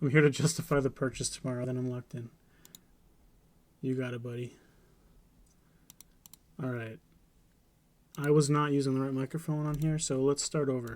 I'm here to justify the purchase tomorrow, then I'm locked in. You got it, buddy. Alright. I was not using the right microphone on here, so let's start over.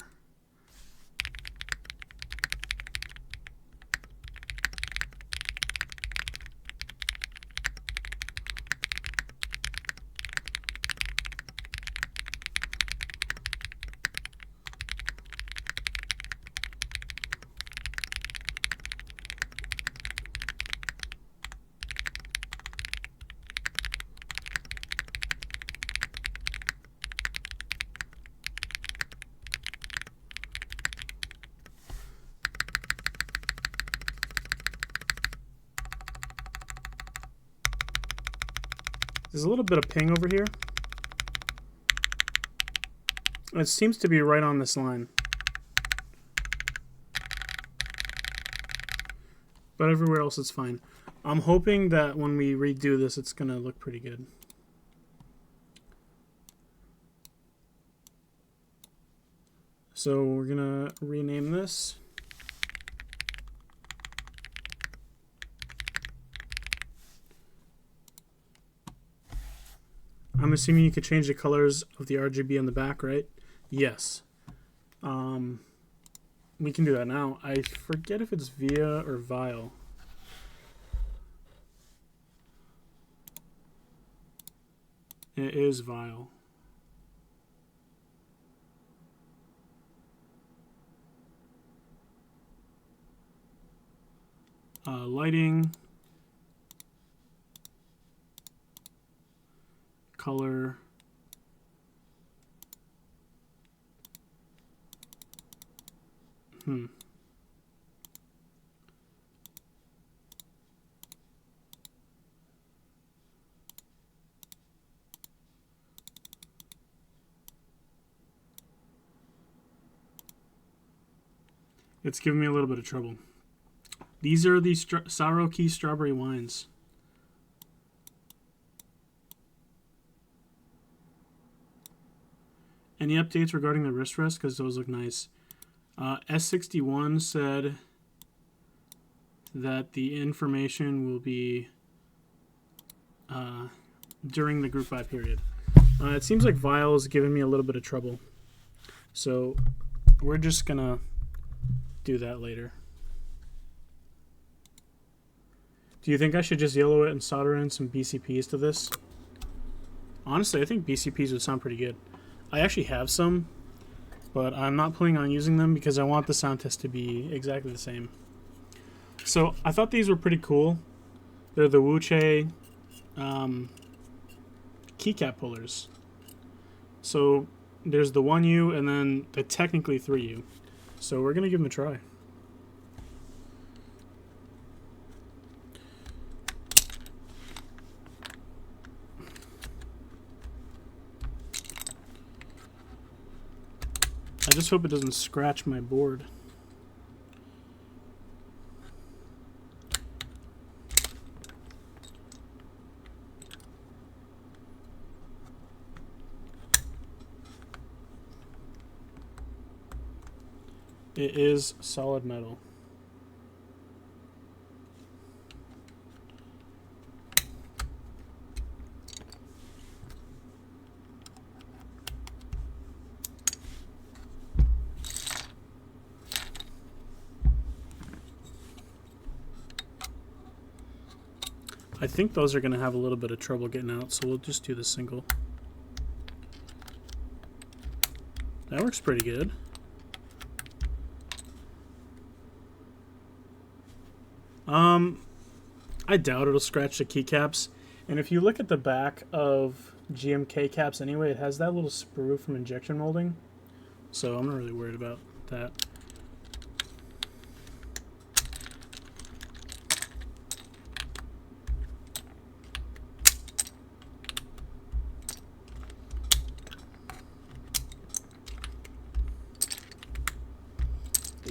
There's a little bit of ping over here. It seems to be right on this line. But everywhere else it's fine. I'm hoping that when we redo this, it's going to look pretty good. So we're going to rename this. I'm assuming you could change the colors of the RGB on the back, right? Yes. We can do that now. I forget if it's via or vial. It is vial. Lighting. Color. It's giving me a little bit of trouble. These are the Sour Key Strawberry Wines. Any updates regarding the wrist rest? Because those look nice. S61 said that the information will be during the group buy period. It seems like Vial is giving me a little bit of trouble. So we're just going to do that later. Do you think I should just yellow it and solder in some BCPs to this? Honestly, I think BCPs would sound pretty good. I actually have some, but I'm not planning on using them because I want the sound test to be exactly the same. So I thought these were pretty cool. They're the Wuche keycap pullers. So there's the 1U and then the technically 3U. So we're going to give them a try. I just hope it doesn't scratch my board. It is solid metal. I think those are going to have a little bit of trouble getting out, so we'll just do the single. That works pretty good. I doubt it'll scratch the keycaps. And if you look at the back of GMK caps anyway, it has that little sprue from injection molding. So I'm not really worried about that.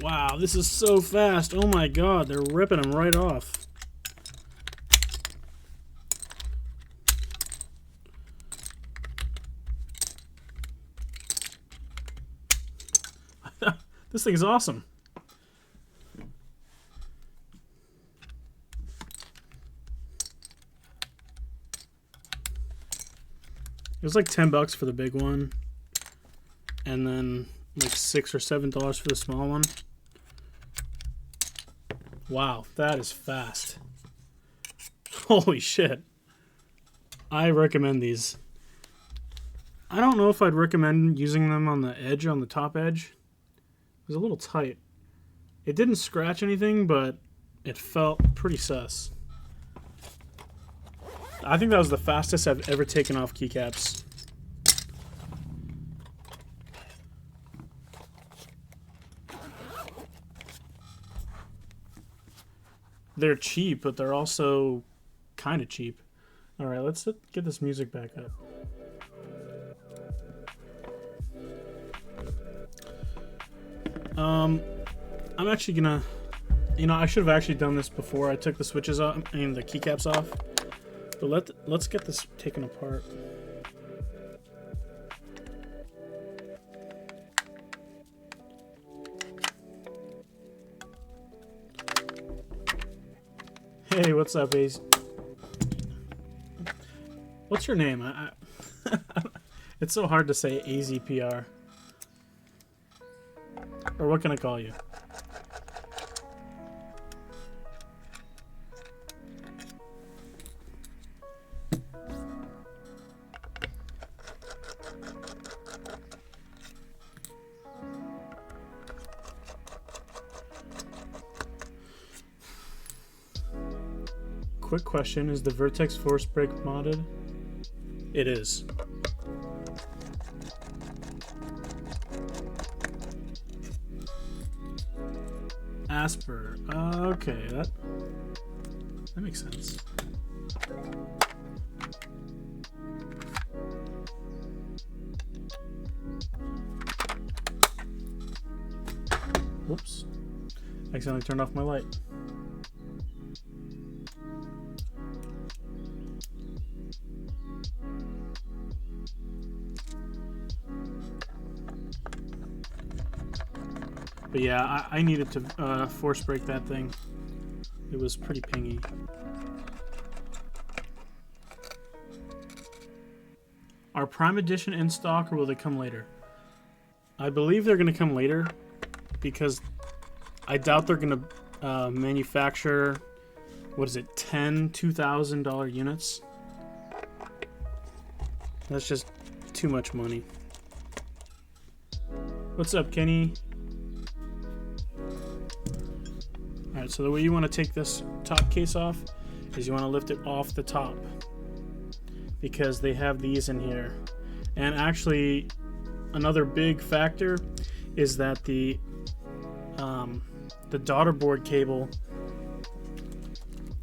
Wow, this is so fast. Oh my god, they're ripping them right off. This thing's awesome. was like $10 for the big one, and then like $6 or $7 for the small one. Wow, that is fast. Holy shit. I recommend these. I don't know if I'd recommend using them on the edge, on the top edge. It was a little tight. It didn't scratch anything, but it felt pretty sus. I think that was the fastest I've ever taken off keycaps. They're cheap, but they're also kind of cheap. All right, let's get this music back up. I'm actually gonna, I should have actually done this before I took the switches off, I mean the keycaps off. But let's get this taken apart. Hey, what's up, Ace? What's your name? It's so hard to say AZPR. Or what can I call you? Quick question, is the Vertex Force Brake modded? It is. Asper. Okay, that makes sense. Whoops. Accidentally turned off my light. But yeah, I needed to force brake that thing. It was pretty pingy. Are Prime Edition in stock, or will they come later? I believe they're going to come later, because I doubt they're going to manufacture, what is it, 10 $2,000 units? That's just too much money. What's up, Kenny? Alright, so the way you want to take this top case off is you want to lift it off the top, because they have these in here. And actually, another big factor is that the daughter board cable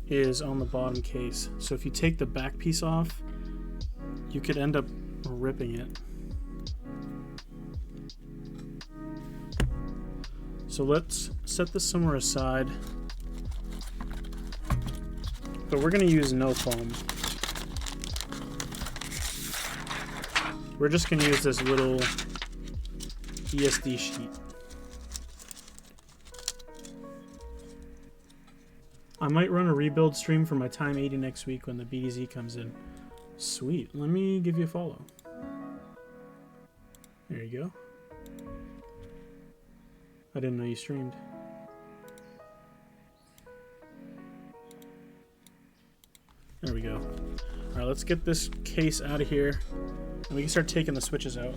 is on the bottom case. So if you take the back piece off, you could end up ripping it. So let's set this somewhere aside. But we're going to use no foam. We're just going to use this little ESD sheet. I might run a rebuild stream for my Time 80 next week when the BDZ comes in. Sweet. Let me give you a follow. There you go. I didn't know you streamed. There we go. Alright, let's get this case out of here, and we can start taking the switches out.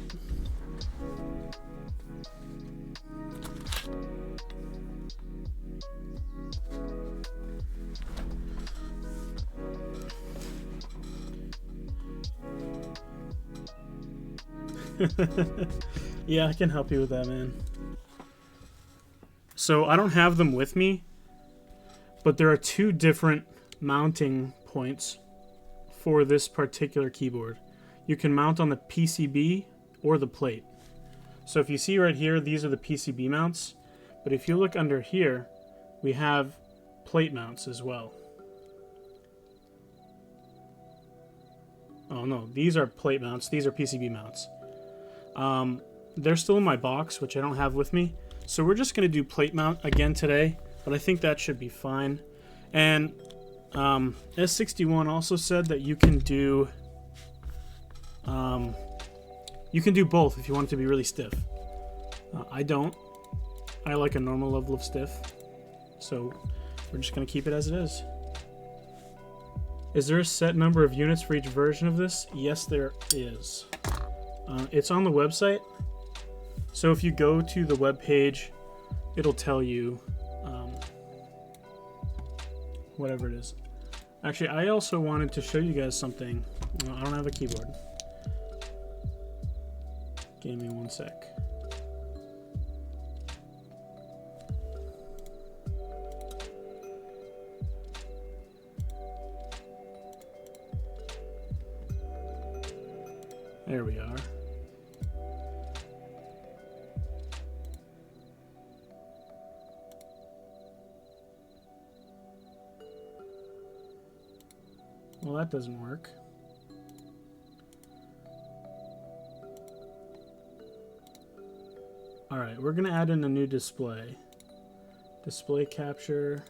Yeah, I can help you with that, man. So I don't have them with me, but there are two different mounting points for this particular keyboard. You can mount on the PCB or the plate. So if you see right here, these are the PCB mounts, but if you look under here, we have plate mounts as well. Oh no, these are plate mounts, these are PCB mounts. They're still in my box, which I don't have with me. So we're just going to do plate mount again today, but I think that should be fine. And S61 also said that you can do You can do both if you want it to be really stiff. I don't. I like a normal level of stiff. So we're just going to keep it as it is. Is there a set number of units for each version of this? Yes, there is. It's on the website. So if you go to the web page, it'll tell you whatever it is. Actually, I also wanted to show you guys something. I don't have a keyboard. Give me one sec. There we are. Well, that doesn't work. Alright, we're going to add in a new display. Display capture.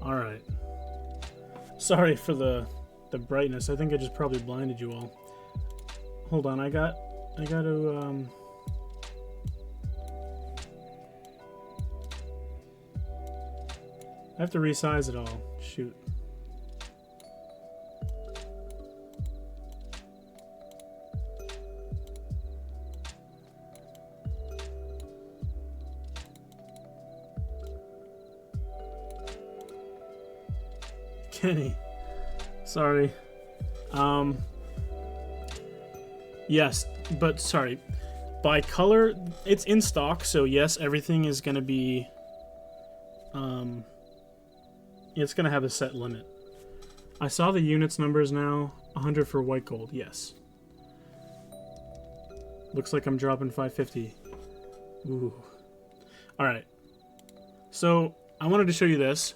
Alright. Sorry for the brightness. I think I just probably blinded you all. Hold on, I got to I have to resize it all. Shoot. Kenny. Sorry. Yes, but sorry. By color, it's in stock, so yes, everything is going to be it's going to have a set limit. I saw the units numbers now. 100 for white gold, yes. Looks like I'm dropping 550. Ooh. Alright. So, I wanted to show you this,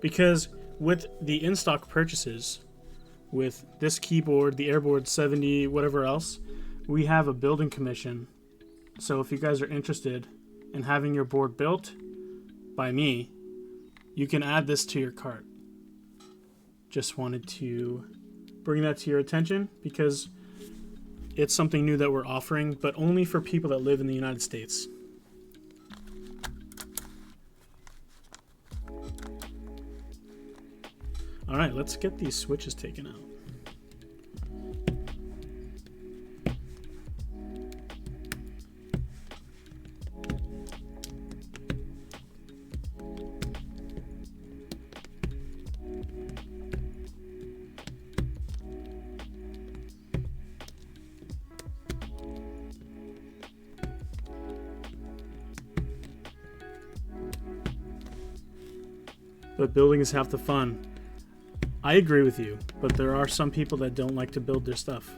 because with the in-stock purchases, with this keyboard, the Aeroboard70, whatever else, we have a building commission. So if you guys are interested in having your board built by me, you can add this to your cart. Just wanted to bring that to your attention because it's something new that we're offering, but only for people that live in the United States. Alright, let's get these switches taken out. But building is half the fun. I agree with you, but there are some people that don't like to build their stuff.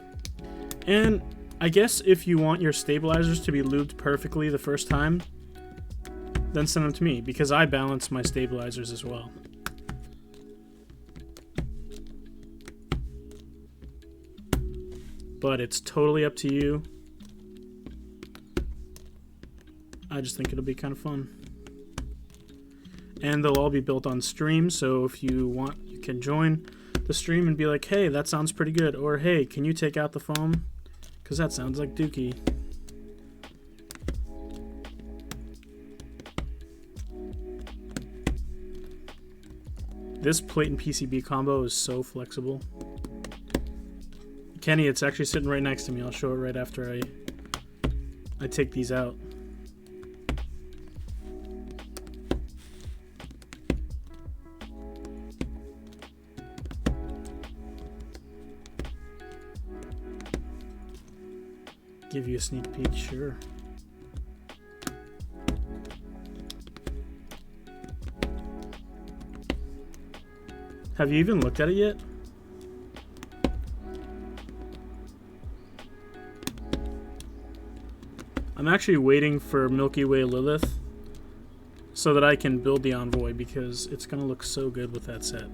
And I guess if you want your stabilizers to be lubed perfectly the first time, then send them to me, because I balance my stabilizers as well. But it's totally up to you. I just think it'll be kind of fun. And they'll all be built on stream, so if you want, you can join the stream and be like, hey, that sounds pretty good. Or, hey, can you take out the foam? Because that sounds like dookie. This plate and PCB combo is so flexible. Kenny, it's actually sitting right next to me. I'll show it right after I take these out. Give you a sneak peek, sure. Have you even looked at it yet? I'm actually waiting for Milky Way Lilith so that I can build the Envoy because it's gonna look so good with that set.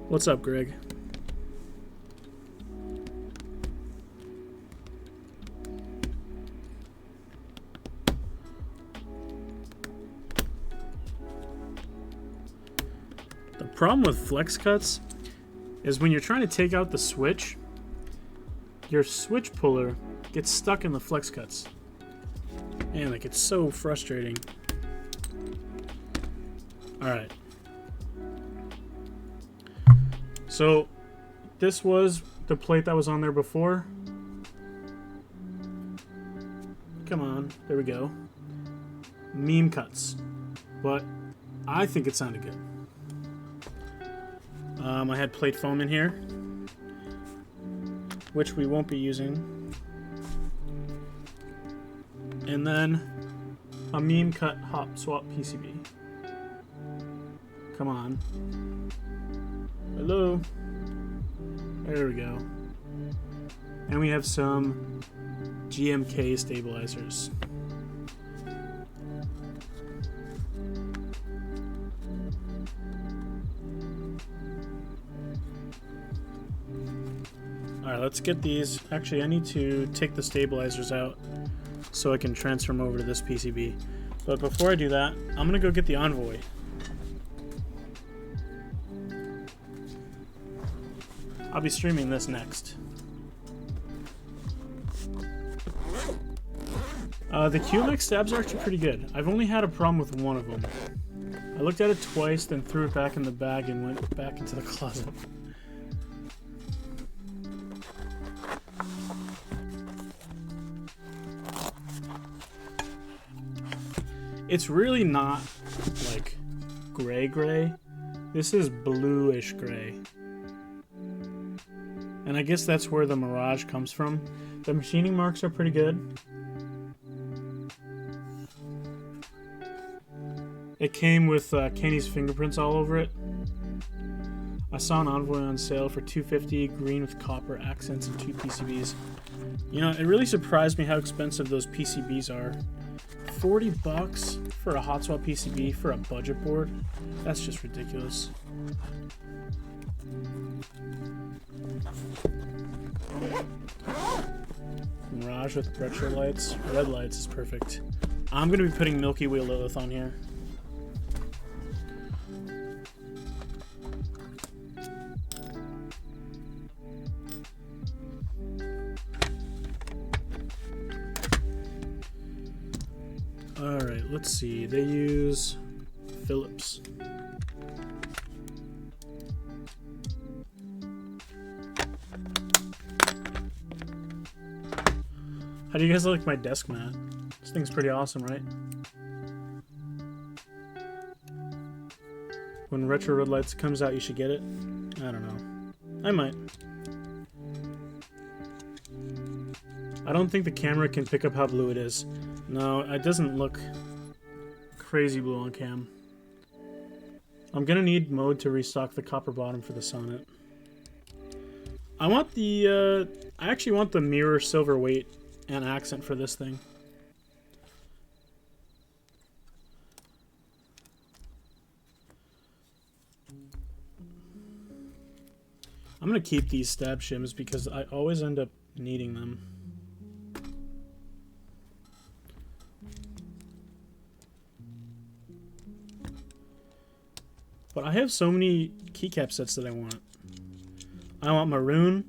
What's up, Greg? The problem with flex cuts is when you're trying to take out the switch, your switch puller gets stuck in the flex cuts. Man, like, it's so frustrating. Alright. So, this was the plate that was on there before. Come on, there we go. Meme cuts. But I think it sounded good. I had plate foam in here, which we won't be using. And then a meme cut hop swap PCB. Come on. Hello. There we go. And we have some GMK stabilizers. Alright, let's get these. Actually, I need to take the stabilizers out so I can transfer them over to this PCB. But before I do that, I'm going to go get the Envoy. I'll be streaming this next. The QMX stabs are actually pretty good. I've only had a problem with one of them. I looked at it twice, then threw it back in the bag and went back into the closet. It's really not like gray. This is bluish gray. And I guess that's where the Mirage comes from. The machining marks are pretty good. It came with Kenny's fingerprints all over it. I saw an Envoy on sale for $250, green with copper accents and 2 PCBs. You know, it really surprised me how expensive those PCBs are. $40 for a hot swap PCB for a budget board? That's just ridiculous. Mirage with retro lights. Red lights is perfect. I'm going to be putting Milky Way Lilith on here. Alright, let's see. They use Phillips. How do you guys like my desk mat? This thing's pretty awesome, right? When Retro Red Lights comes out, you should get it. I don't know. I might. I don't think the camera can pick up how blue it is. No, it doesn't look crazy blue on cam. I'm gonna need mode to restock the copper bottom for the Sonnet. I want the, I actually want the mirror silver weight and accent for this thing. I'm gonna keep these stab shims because I always end up needing them. But I have so many keycap sets that I want. I want Maroon.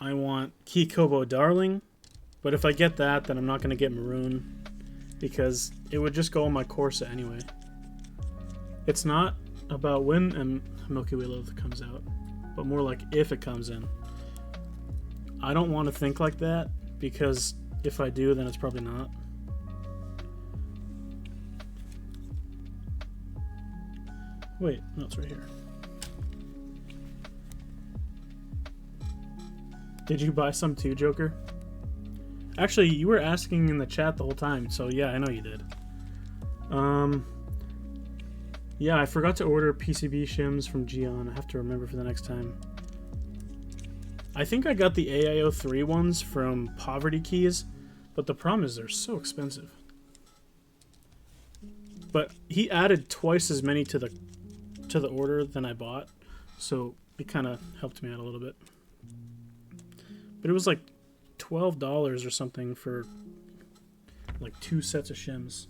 I want Key Kobo Darling. But if I get that, then I'm not going to get Maroon. Because it would just go on my core set anyway. It's not about when Milky Way Lilith comes out. But more like if it comes in. I don't want to think like that. Because if I do, then it's probably not. Wait, no, it's right here. Did you buy some too, Joker? Actually, you were asking in the chat the whole time, so yeah, I know you did. Yeah, I forgot to order PCB shims from Gion. I have to remember for the next time. I think I got the AIO3 ones from Poverty Keys, but the problem is they're so expensive. But he added twice as many to the order than I bought, So it kind of helped me out a little bit. But it was like $12 or something for like 2 sets of shims.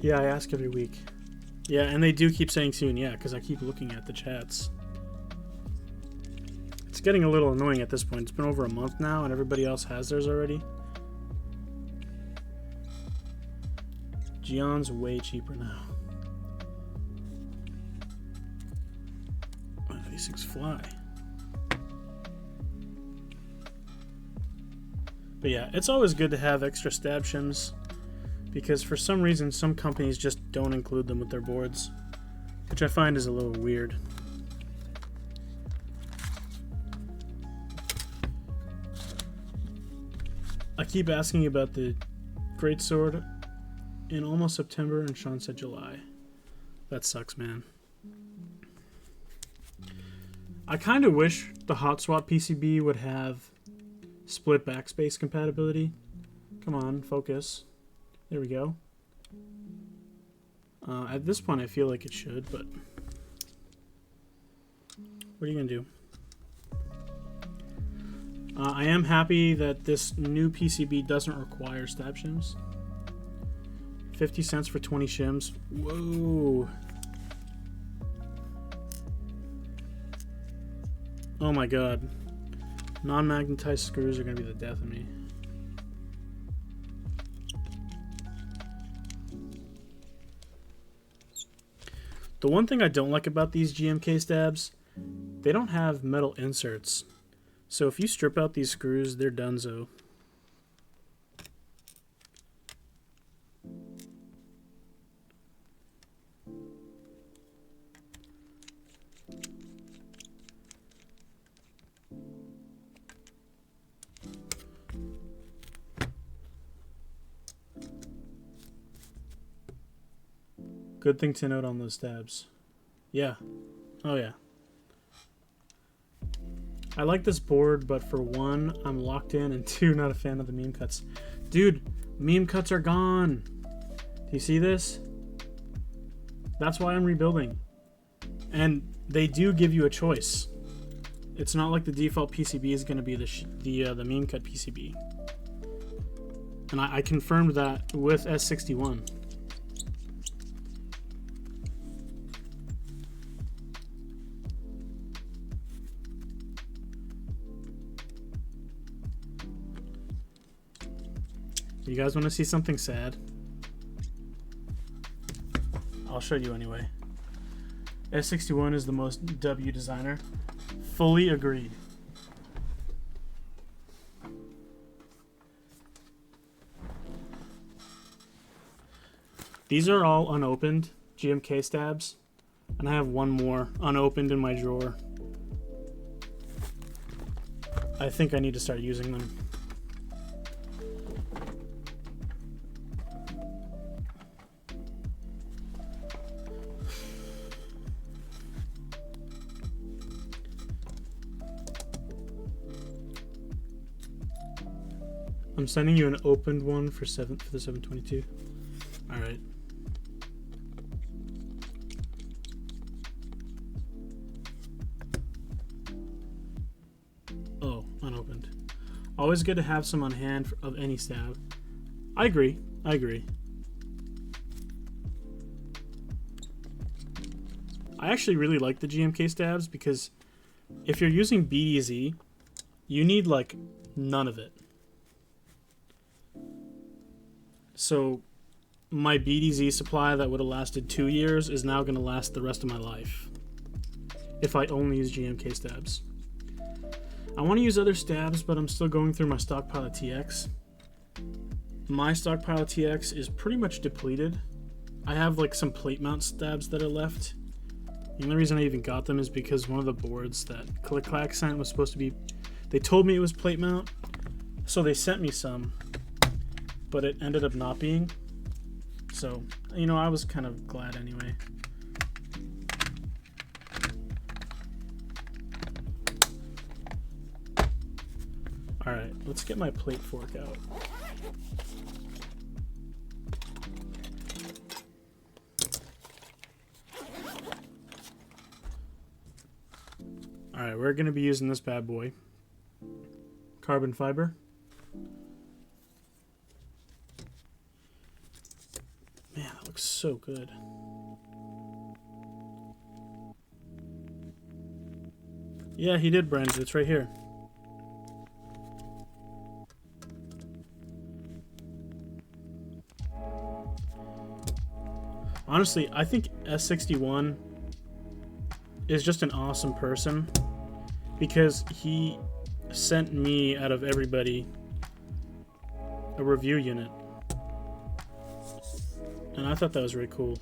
Yeah, I ask every week. Yeah, and they do keep saying soon, yeah, because I keep looking at the chats. It's getting a little annoying at this point. It's been over a month now, and everybody else has theirs already. Geon's way cheaper now. Wow, these things fly. But yeah, it's always good to have extra stab shims, because for some reason some companies just don't include them with their boards, which I find is a little weird. I keep asking about the greatsword in almost September, and Sean said July. That sucks, man. I kind of wish the hot swap PCB would have split backspace compatibility. Come on, focus. There we go. At this point, I feel like it should, but what are you gonna do? I am happy that this new PCB doesn't require stab shims. 50 cents for 20 shims. Whoa. Oh my god. Non-magnetized screws are going to be the death of me. The one thing I don't like about these GMK stabs, they don't have metal inserts. So if you strip out these screws, they're donezo. Good thing to note on those stabs. Yeah. Oh yeah. I like this board, but for one, I'm locked in, and two, not a fan of the meme cuts. Dude, meme cuts are gone. Do you see this? That's why I'm rebuilding. And they do give you a choice. It's not like the default PCB is going to be the meme cut PCB. And I confirmed that with S61. You guys want to see something sad? I'll show you anyway. S61 is the most W designer. Fully agreed. These are all unopened GMK stabs, and I have one more unopened in my drawer. I think I need to start using them. I'm sending you an opened one for the 722. All right. Oh, unopened. Always good to have some on hand of any stab. I agree. I agree. I actually really like the GMK stabs because if you're using BDZ, you need like none of it. So my BDZ supply that would have lasted 2 years is now going to last the rest of my life if I only use GMK stabs. I want to use other stabs, but I'm still going through my stockpile of TX. My stockpile of TX is pretty much depleted. I have like some plate mount stabs that are left. The only reason I even got them is because one of the boards that Click Clack sent was supposed to be... They told me it was plate mount, so they sent me some. But it ended up not being. So, you know, I was kind of glad anyway. Alright, let's get my plate fork out. Alright, we're going to be using this bad boy. Carbon fiber. Man, that looks so good. Yeah, he did brand it. It's right here. Honestly, I think S61 is just an awesome person because he sent me, out of everybody, a review unit. And I thought that was really cool.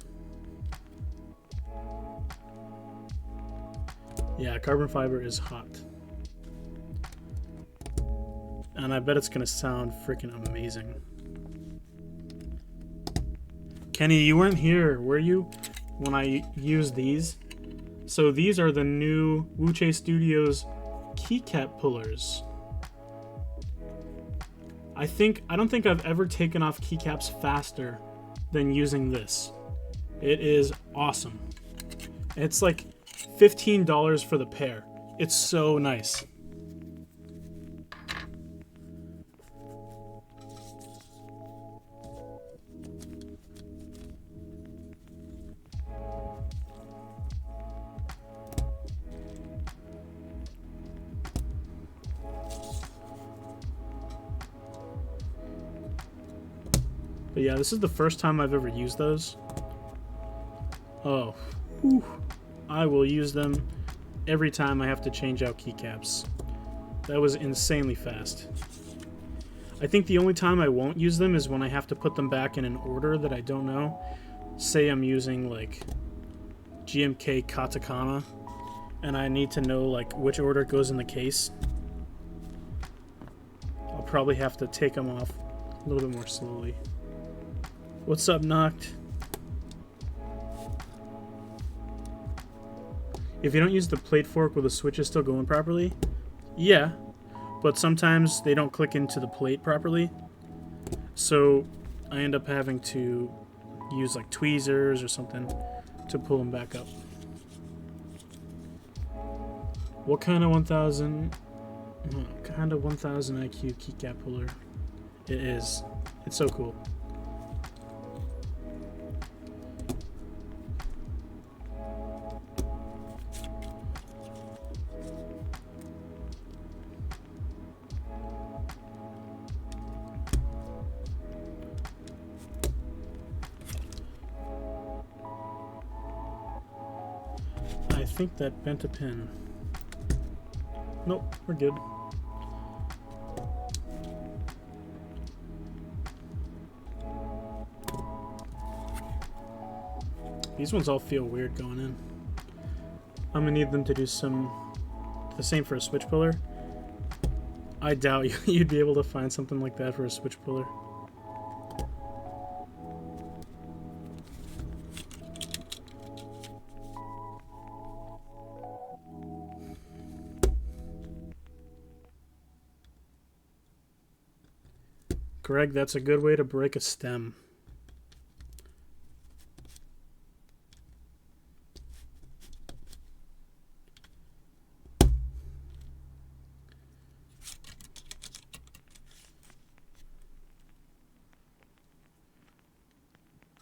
Yeah, carbon fiber is hot. And I bet it's gonna sound freaking amazing. Kenny, you weren't here, were you, when I used these? So these are the new Wuche Studios keycap pullers. I don't think I've ever taken off keycaps faster than using this. It is awesome. It's like $15 for the pair. It's so nice. But yeah, this is the first time I've ever used those. Oh, whew. I will use them every time I have to change out keycaps. That was insanely fast. I think the only time I won't use them is when I have to put them back in an order that I don't know. Say I'm using like GMK Katakana and I need to know like which order it goes in the case. I'll probably have to take them off a little bit more slowly. What's up, Noct? If you don't use the plate fork, will the switches still going properly? Yeah, but sometimes they don't click into the plate properly. So I end up having to use like tweezers or something to pull them back up. What kind of 1000 IQ keycap puller? It is. It's so cool. I think that bent a pin. Nope, we're good. These ones all feel weird going in. I'm gonna need them to do the same for a switch puller. I doubt you'd be able to find something like that for a switch puller. Greg, that's a good way to break a stem.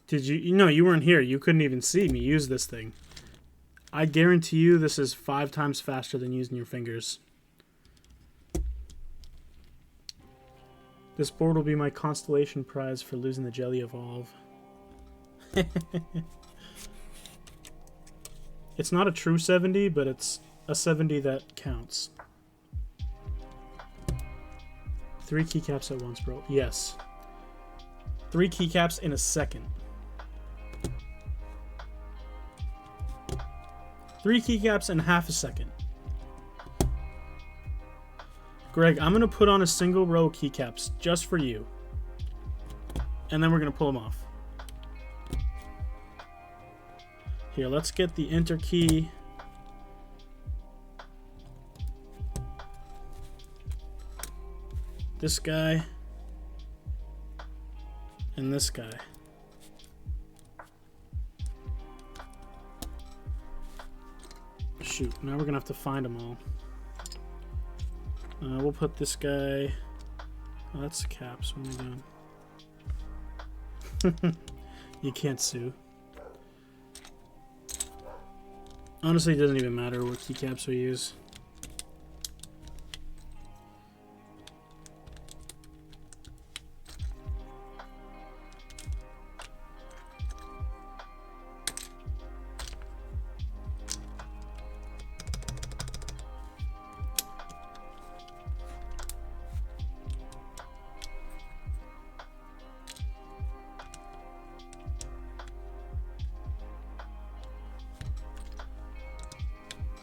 Did you? No, you weren't here. You couldn't even see me use this thing. I guarantee you this is 5 times faster than using your fingers. This board will be my constellation prize for losing the Jelly Evolve. It's not a true 70, but it's a 70 that counts. 3 keycaps at once, bro. Yes. 3 keycaps in a second. 3 keycaps in half a second. Greg, I'm going to put on a single row keycaps just for you. And then we're going to pull them off. Here, let's get the enter key. This guy. And this guy. shoot, now we're gonna have to find them all. We'll put this guy. Oh, that's the caps. What am I doing? You can't sue. Honestly, it doesn't even matter what keycaps we use.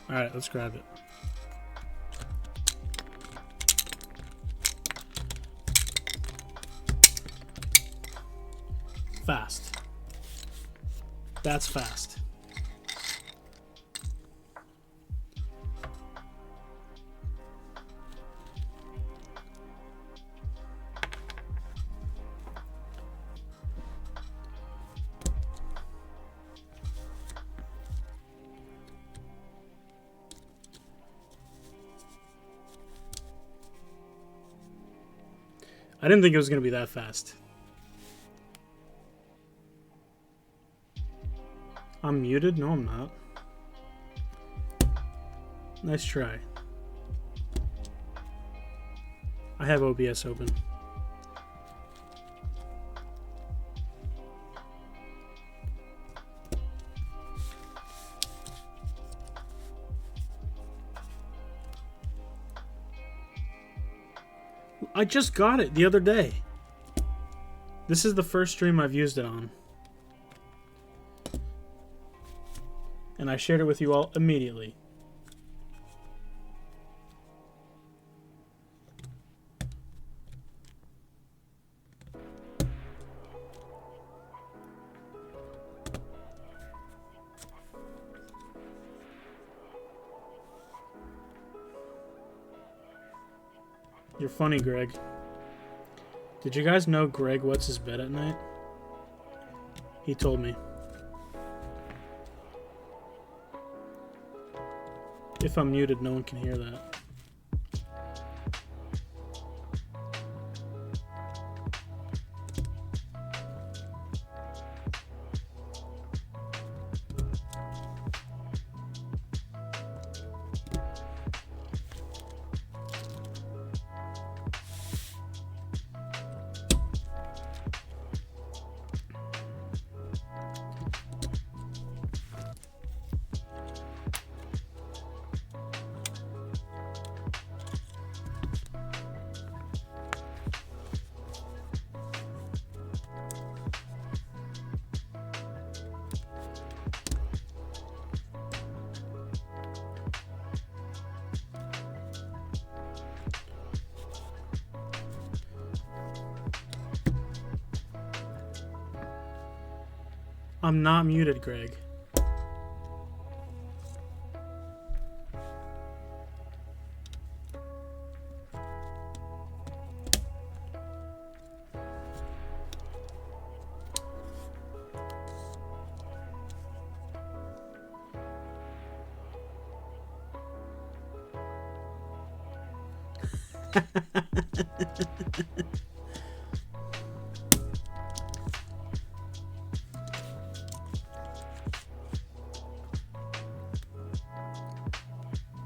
Alright, let's grab it. Fast. That's fast. I didn't think it was going to be that fast. I'm muted? No, I'm not. Nice try. I have OBS open. I just got it the other day. This is the first stream I've used it on. And I shared it with you all immediately. You're funny, Greg. Did you guys know Greg wets his bed at night? He told me. If I'm muted, no one can hear that. I'm not muted, Greg.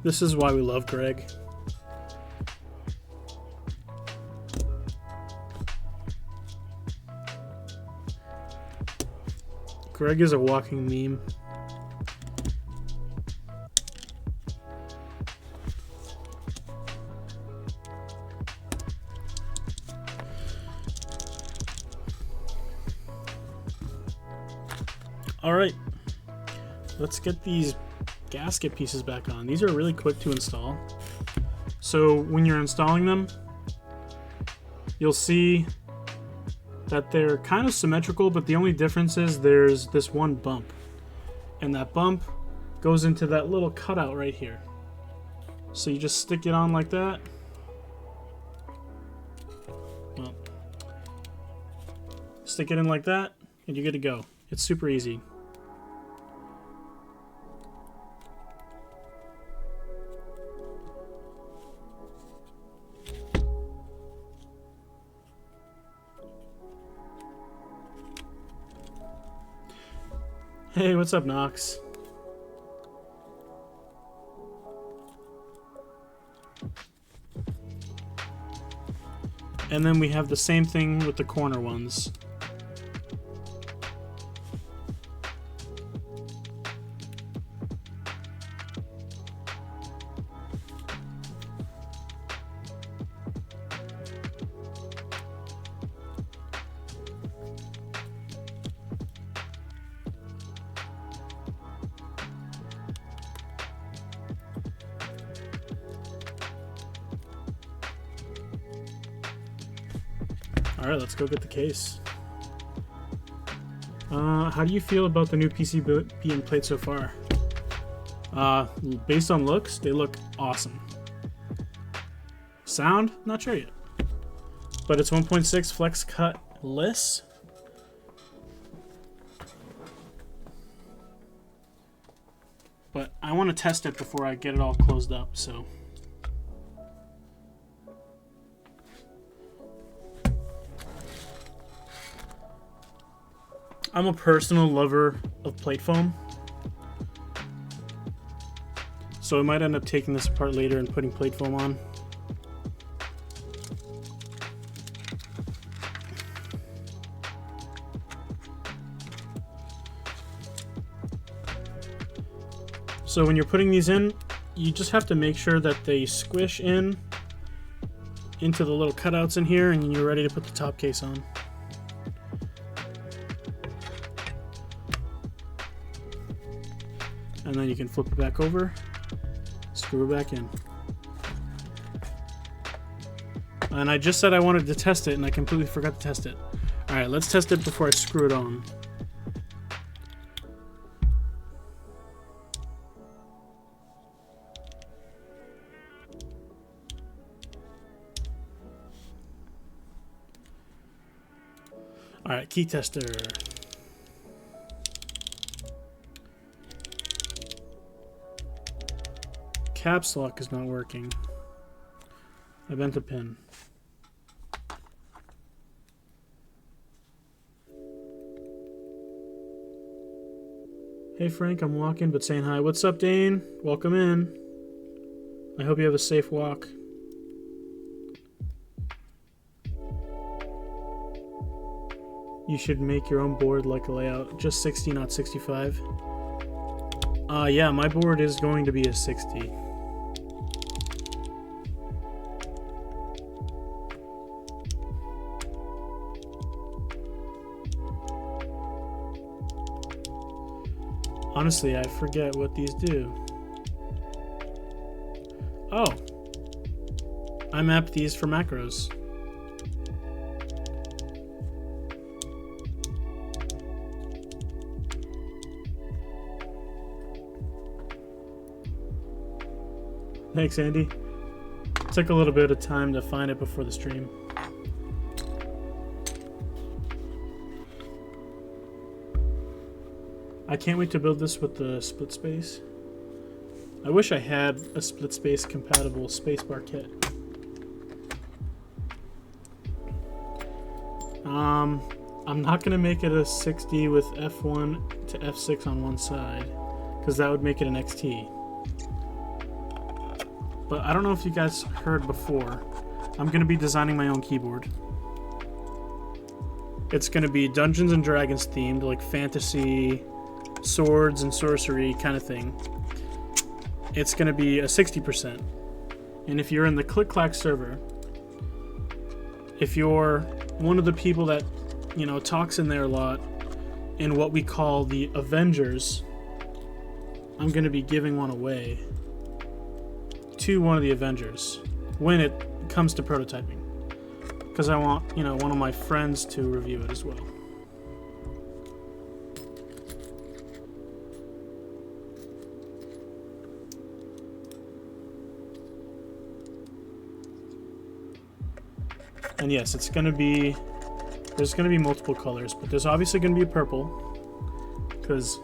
This is why we love Greg. Greg is a walking meme. All right, let's get these gasket pieces back on. These are really quick to install. So when you're installing them, you'll see that they're kind of symmetrical, but the only difference is there's this one bump. And that bump goes into that little cutout right here. So you just stick it on like that. Well, stick it in like that, and you're good to go. It's super easy. Hey, what's up, Nox? And then we have the same thing with the corner ones. Alright, let's go get the case. How do you feel about the new PCB and plate so far? Based on looks, they look awesome. Sound? Not sure yet. But it's 1.6 flex cut-less. But I want to test it before I get it all closed up, so... I'm a personal lover of plate foam, so I might end up taking this apart later and putting plate foam on. So when you're putting these in, you just have to make sure that they squish in into the little cutouts in here, and you're ready to put the top case on. And then you can flip it back over, screw it back in. And I just said I wanted to test it, and I completely forgot to test it. Alright, let's test it before I screw it on. Alright, key tester. Caps lock is not working. I bent a pin. Hey Frank, I'm walking but saying hi. What's up, Dane? Welcome in. I hope you have a safe walk. You should make your own board like a layout. Just 60, not 65. Yeah, my board is going to be a 60. Honestly, I forget what these do. Oh! I mapped these for macros. Thanks, Andy. Took a little bit of time to find it before the stream. I can't wait to build this with the split space. I wish I had a split space compatible spacebar kit. I'm not gonna make it a 60 with F1 to F6 on one side, because that would make it an XT. But I don't know if you guys heard before, I'm gonna be designing my own keyboard. It's gonna be Dungeons and Dragons themed, like fantasy, swords and sorcery kind of thing. It's going to be a 60%. And if you're in the Click Clack server, if you're one of the people that, you know, talks in there a lot in what we call the Avengers, I'm going to be giving one away to one of the Avengers when it comes to prototyping, because I want, you know, one of my friends to review it as well. And yes, it's going to be, there's going to be multiple colors, but there's obviously going to be a purple, because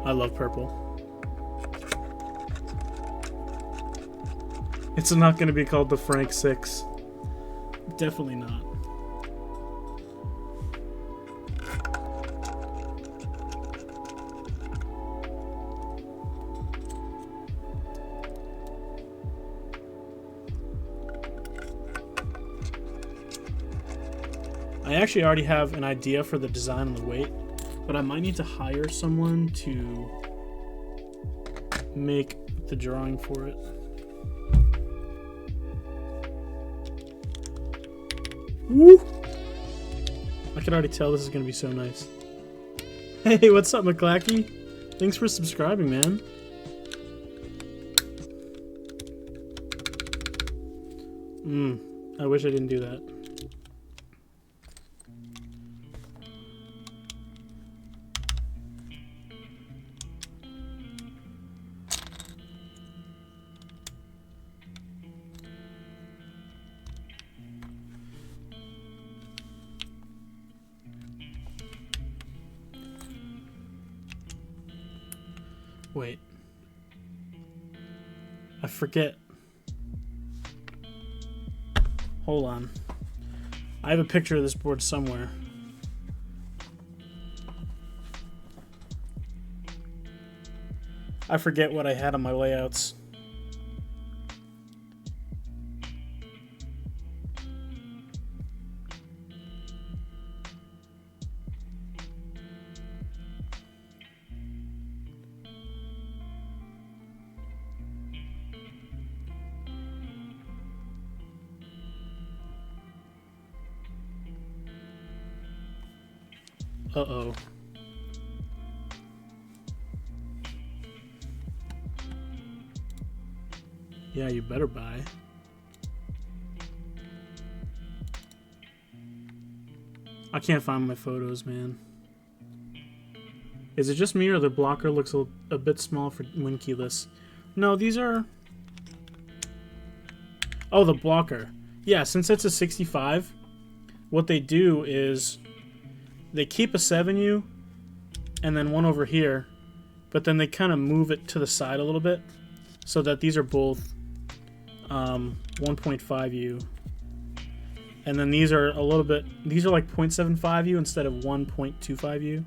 I love purple. It's not going to be called the Frank 6. Definitely not. I actually already have an idea for the design and the weight, but I might need to hire someone to make the drawing for it. Woo! I can already tell this is going to be so nice. Hey, what's up, McClacky? Thanks for subscribing, man. I wish I didn't do that. Wait. I forget. Hold on. I have a picture of this board somewhere. I forget what I had on my layouts. Uh-oh. Yeah, you better buy. I can't find my photos, man. Is it just me or the blocker looks a bit small for win keyless? No, these are... Oh, the blocker. Yeah, since it's a 65, what they do is they keep a 7U and then one over here, but then they kind of move it to the side a little bit so that these are both 1.5U. And then these are a little bit, these are like 0.75U instead of 1.25U.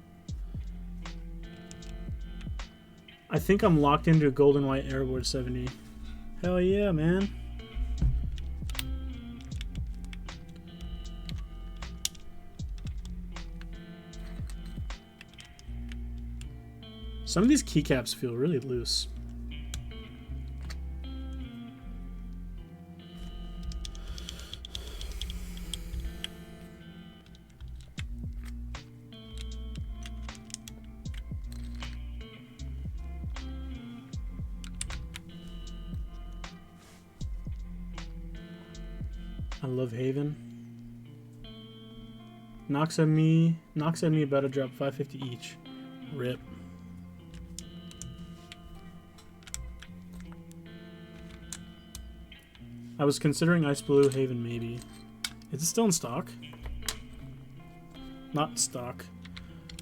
I think I'm locked into a golden white Aeroboard70. Hell yeah, man. Some of these keycaps feel really loose. I love Haven. Knocks at me about to drop 550 each. Rip. I was considering Ice Blue Haven, maybe. Is it still in stock? Not in stock.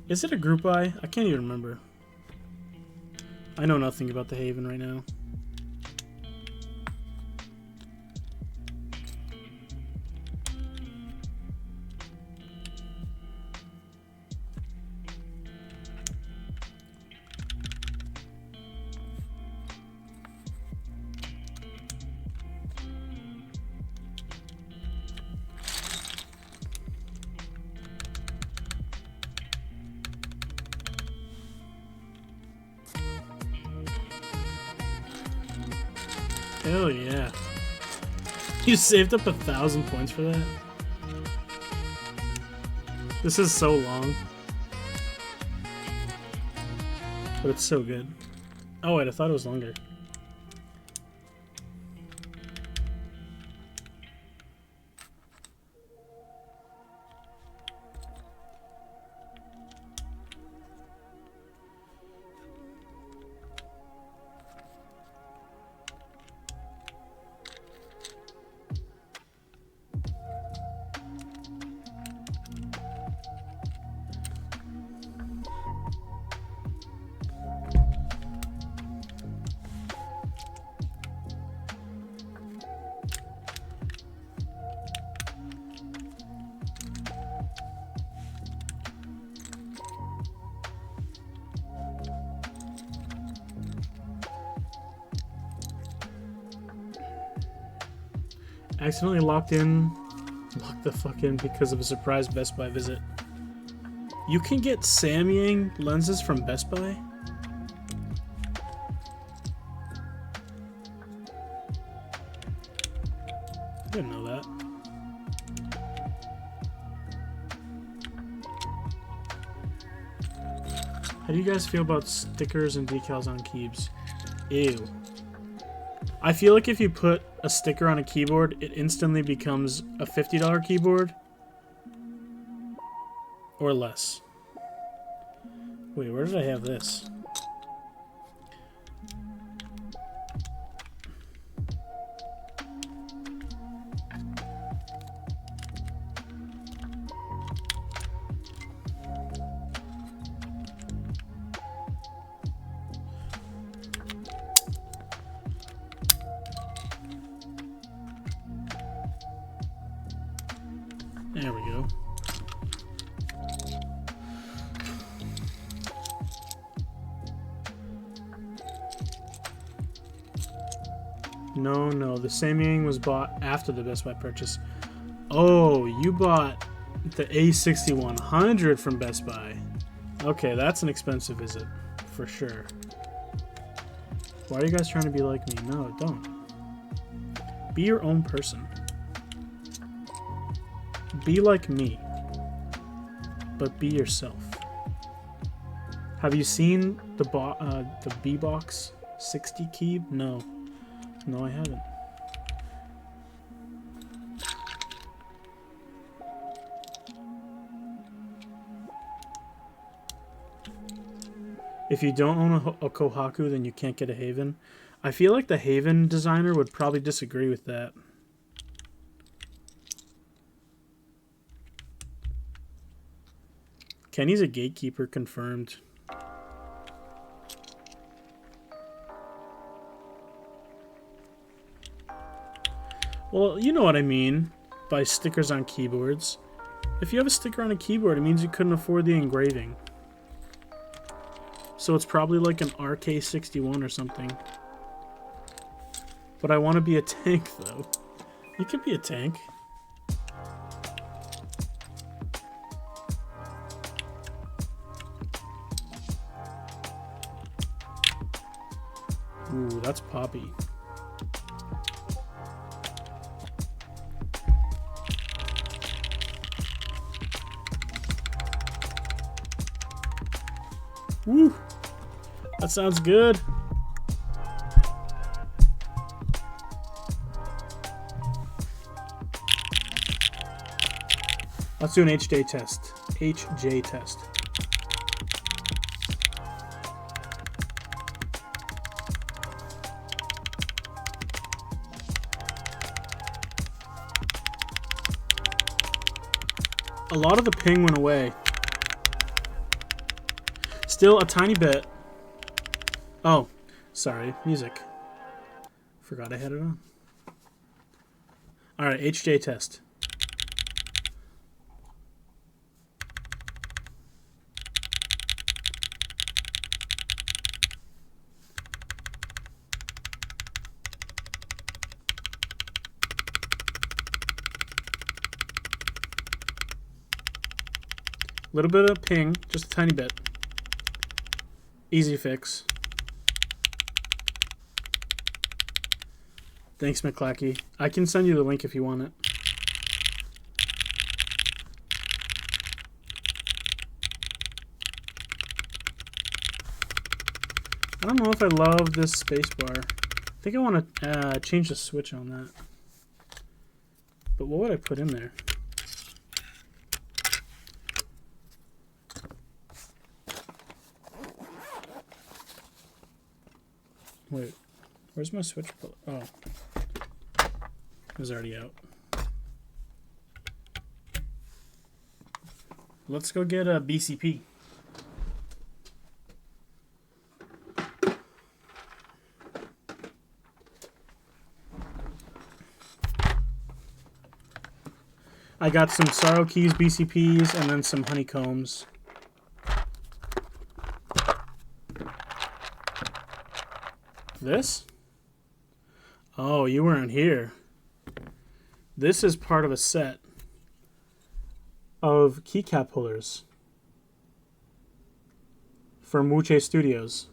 Is it a group buy? I can't even remember. I know nothing about the Haven right now. Hell yeah. You saved up 1,000 points for that? This is so long. But it's so good. Oh wait, I thought it was longer. Accidentally locked in Lock the fuck in because of a surprise Best Buy visit. You can get Samyang lenses from Best Buy? I didn't know that. How do you guys feel about stickers and decals on keys? Ew. I feel like if you put a sticker on a keyboard, it instantly becomes a $50 keyboard. Or less. Wait, where did I have this? There we go. No, the Samyang was bought after the Best Buy purchase. Oh, you bought the A6100 from Best Buy. Okay, that's an expensive visit, for sure. Why are you guys trying to be like me? No, don't. Be your own person. Be like me, but be yourself. Have you seen the B-Box 60 key? No, I haven't. If you don't own a Kohaku, then you can't get a Haven. I feel like the Haven designer would probably disagree with that. Kenny's a gatekeeper, confirmed. Well, you know what I mean by stickers on keyboards. If you have a sticker on a keyboard, it means you couldn't afford the engraving. So it's probably like an RK61 or something. But I want to be a tank, though. You could be a tank. Ooh, that's poppy. Woo! That sounds good. Let's do an HJ test. HJ test. A lot of the ping went away. Still a tiny bit. Oh, sorry. Music. Forgot I had it on. Alright, HJ test. A little bit of ping, just a tiny bit. Easy fix. Thanks, Smit6y. I can send you the link if you want it. I don't know if I love this spacebar. I think I want to change the switch on that. But what would I put in there? Wait, where's my switch? Oh, it was already out. Let's go get a BCP. I got some Sorrow Keys BCPs and then some honeycombs. This? Oh, you weren't here. This is part of a set. of keycap pullers from Wuche Studios.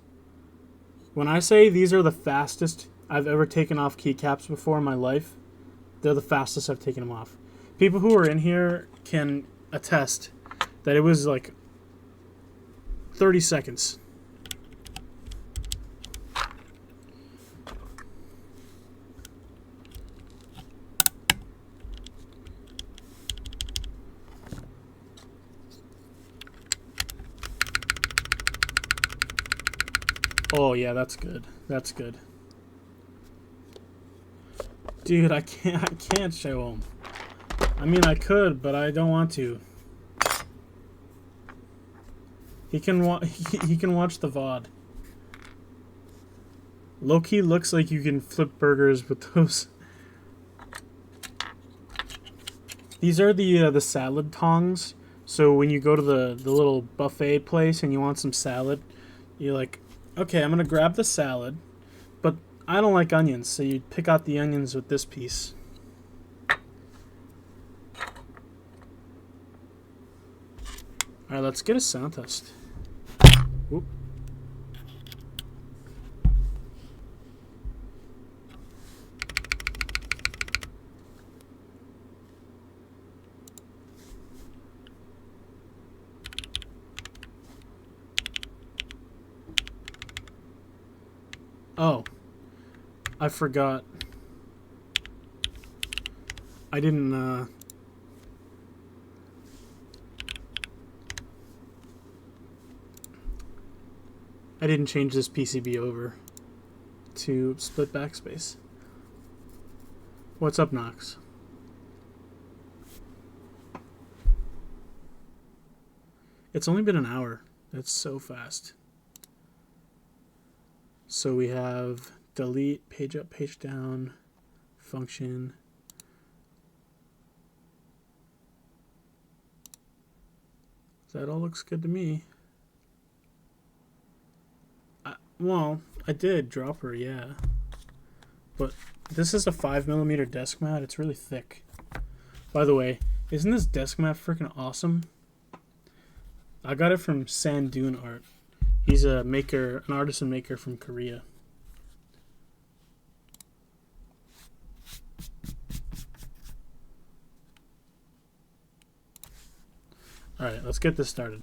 When I say these are the fastest I've ever taken off keycaps before in my life, they're the fastest I've taken them off. People who are in here can attest that it was like 30 seconds. Oh yeah, that's good. That's good. Dude, I can't show him. I mean, I could, but I don't want to. He can he can watch the VOD. Low-key looks like you can flip burgers with those. These are the salad tongs. So when you go to the little buffet place and you want some salad, you're like, okay, I'm gonna grab the salad, but I don't like onions, so you pick out the onions with this piece. Alright, let's get a sound test. Whoop. Oh, I forgot. I didn't, I didn't change this PCB over to split backspace. What's up, Knox? It's only been an hour. That's so fast. So we have delete, page up, page down, function. That all looks good to me. Well, I did drop her, yeah. But this is a 5mm desk mat. It's really thick. By the way, isn't this desk mat freaking awesome? I got it from Sand Dune Art. He's a maker, an artisan maker from Korea. Alright, let's get this started.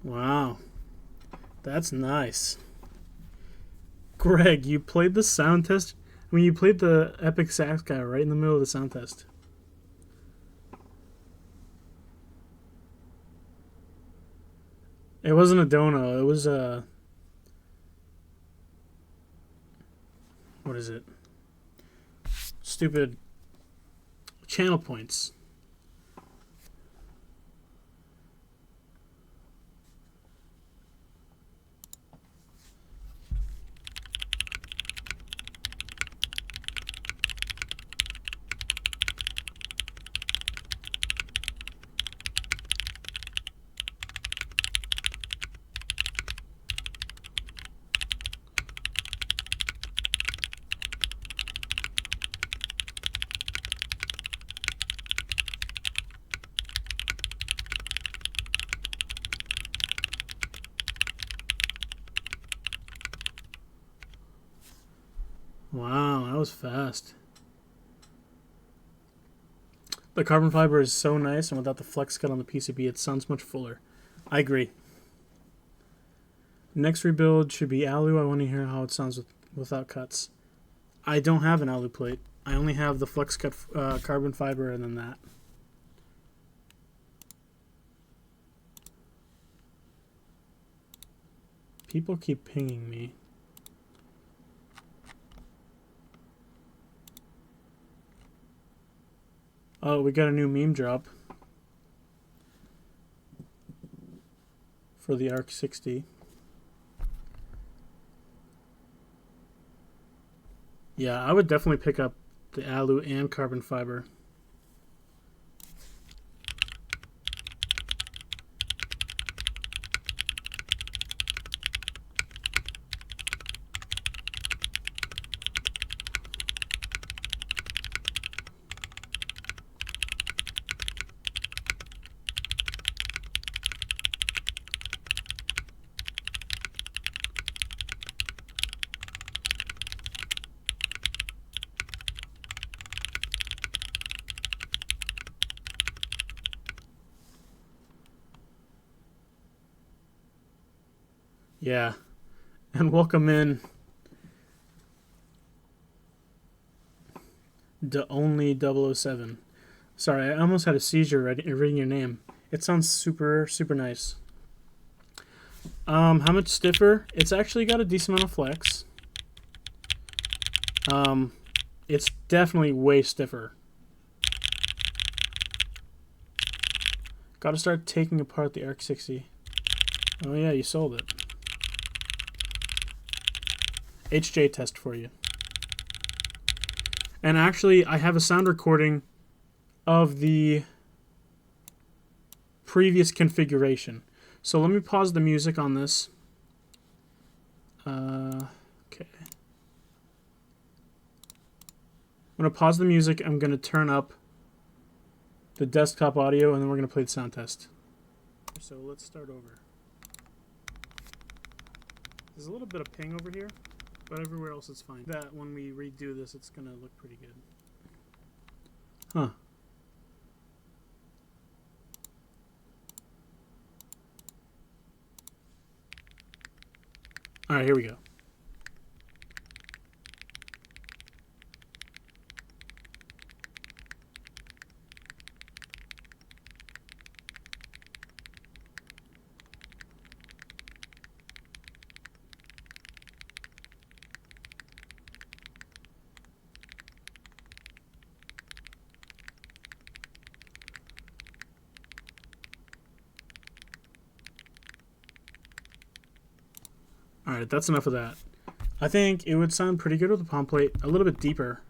Wow, that's nice. Greg, you played the sound test? I mean, you played the epic sax guy right in the middle of the sound test. It wasn't a dono, it was a... What is it? Stupid channel points. Wow, that was fast. The carbon fiber is so nice, and without the flex cut on the PCB, it sounds much fuller. I agree. Next rebuild should be alu. I want to hear how it sounds without cuts. I don't have an alu plate. I only have the flex cut carbon fiber and then that. People keep pinging me. Oh, we got a new meme drop for the ARC60. Yeah, I would definitely pick up the alu and carbon fiber. Yeah, and welcome in the only 007. Sorry, I almost had a seizure reading your name. It sounds super, super nice. How much stiffer? It's actually got a decent amount of flex. It's definitely way stiffer. Gotta start taking apart the ARC60. Oh yeah, you sold it. HJ test for you. And actually, I have a sound recording of the previous configuration. So let me pause the music on this. Okay. I'm going to pause the music. I'm going to turn up the desktop audio, and then we're going to play the sound test. So let's start over. There's a little bit of ping over here, but everywhere else it's fine. That when we redo this, it's going to look pretty good. Huh. All right, here we go. Alright, that's enough of that. I think it would sound pretty good with the palm plate, a little bit deeper.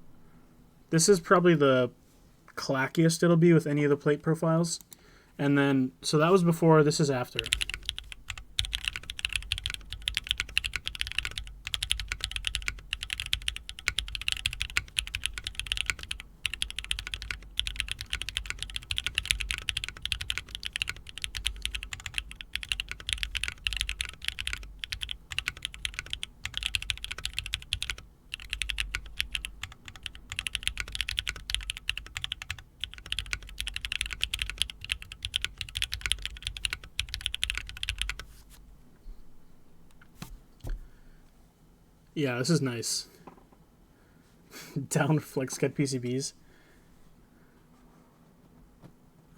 This is probably the clackiest it'll be with any of the plate profiles. And then, so that was before, this is after. Yeah, this is nice. Down flex cut PCBs.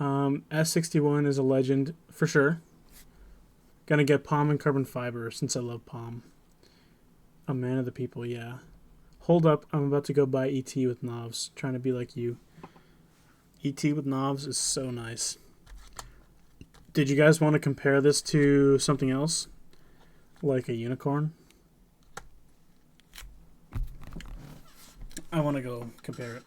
S61 is a legend for sure. Gonna get palm and carbon fiber since I love palm. A man of the people, yeah. Hold up, I'm about to go buy ET with knobs. Trying to be like you. ET with knobs is so nice. Did you guys want to compare this to something else? Like a unicorn? I want to go compare it.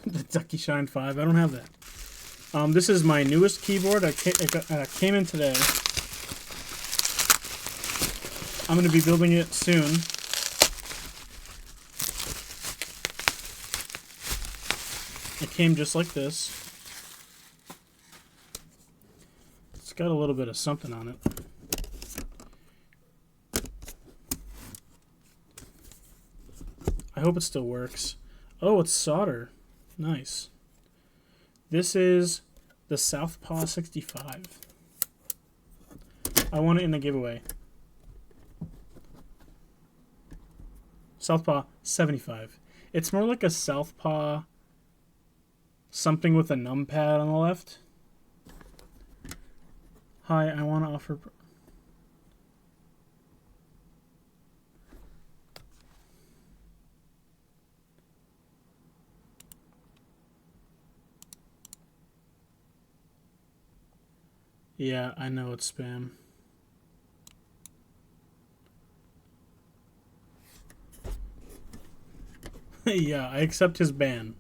The Ducky Shine 5. I don't have that. This is my newest keyboard. I came in today. I'm going to be building it soon. It came just like this. It's got a little bit of something on it. I hope it still works. Oh, it's solder. Nice. This is the Southpaw 65. I want it in the giveaway. Southpaw 75. It's more like a Southpaw something with a numpad on the left. Hi, I want to offer... Yeah, I know it's spam. Yeah, I accept his ban.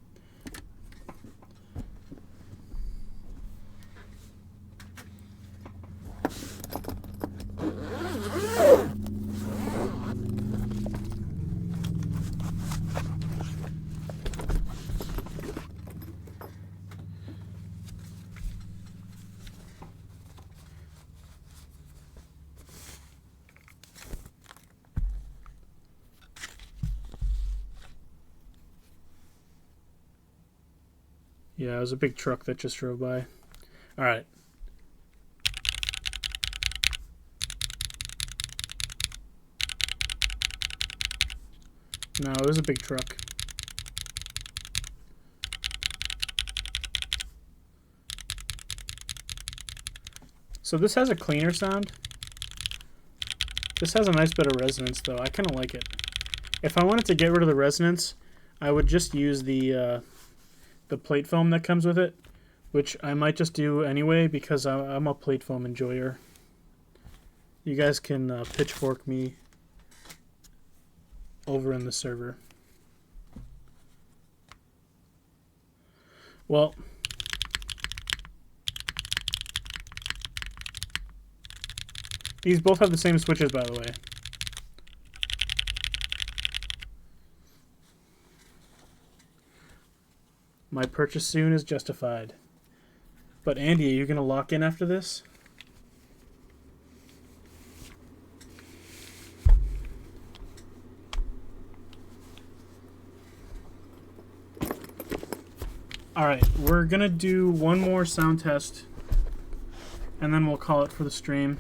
Yeah, it was a big truck that just drove by. Alright. No, it was a big truck. So this has a cleaner sound. This has a nice bit of resonance, though. I kind of like it. If I wanted to get rid of the resonance, I would just use the plate foam that comes with it, which I might just do anyway because I'm a plate foam enjoyer. You guys can pitchfork me over in the server. Well, these both have the same switches, by the way. My purchase soon is justified. But Andy, are you going to lock in after this? Alright, we're going to do one more sound test, and then we'll call it for the stream.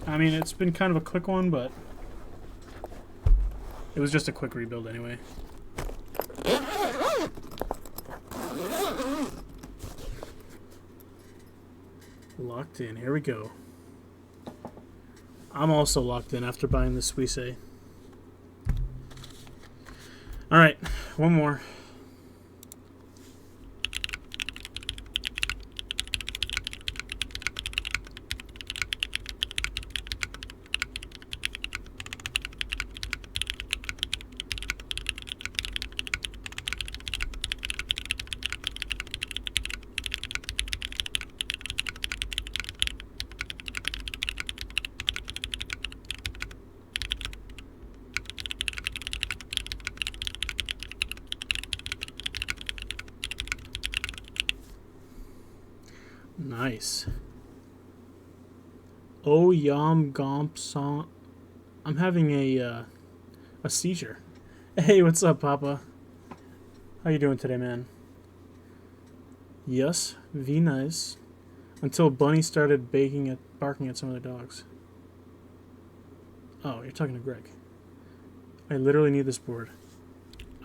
I mean, it's been kind of a quick one, but it was just a quick rebuild anyway. Locked in. Here we go. I'm also locked in after buying the Smit6y. Alright, one more. Nice. Oh yom gomp song. I'm having a seizure. Hey, what's up, Papa? How you doing today, man? Yes, V nice. Until Bunny started barking at some of the dogs. Oh, you're talking to Greg. I literally need this board.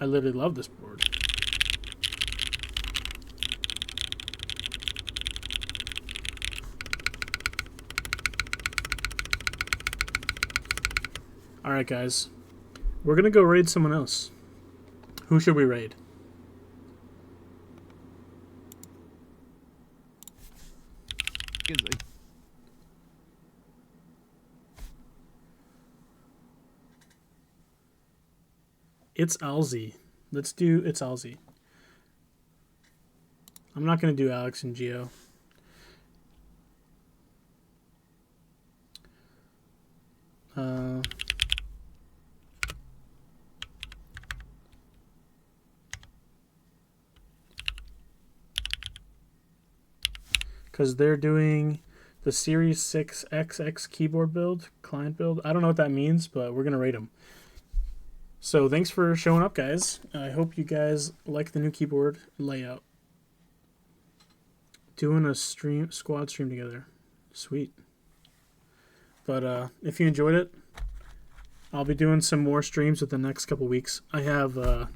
I literally love this board. Alright, guys. We're gonna go raid someone else. Who should we raid? It's Alzi. Let's do It's Alzi. I'm not gonna do Alex and Geo. Because they're doing the Series 6 XX keyboard build, client build. I don't know what that means, but we're going to rate them. So thanks for showing up, guys. I hope you guys like the new keyboard layout. Doing a squad stream together. Sweet. But if you enjoyed it, I'll be doing some more streams within the next couple weeks. I have a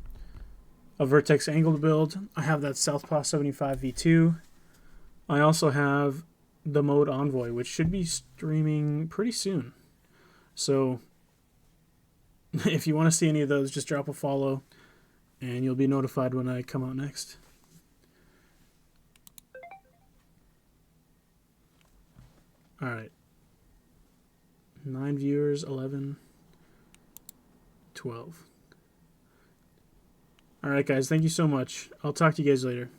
Vertex angle to build. I have that Southpaw 75 V2. I also have the Mode Envoy, which should be streaming pretty soon. So if you want to see any of those, just drop a follow and you'll be notified when I come out next. All right. 9 viewers, 11, 12. All right, guys. Thank you so much. I'll talk to you guys later.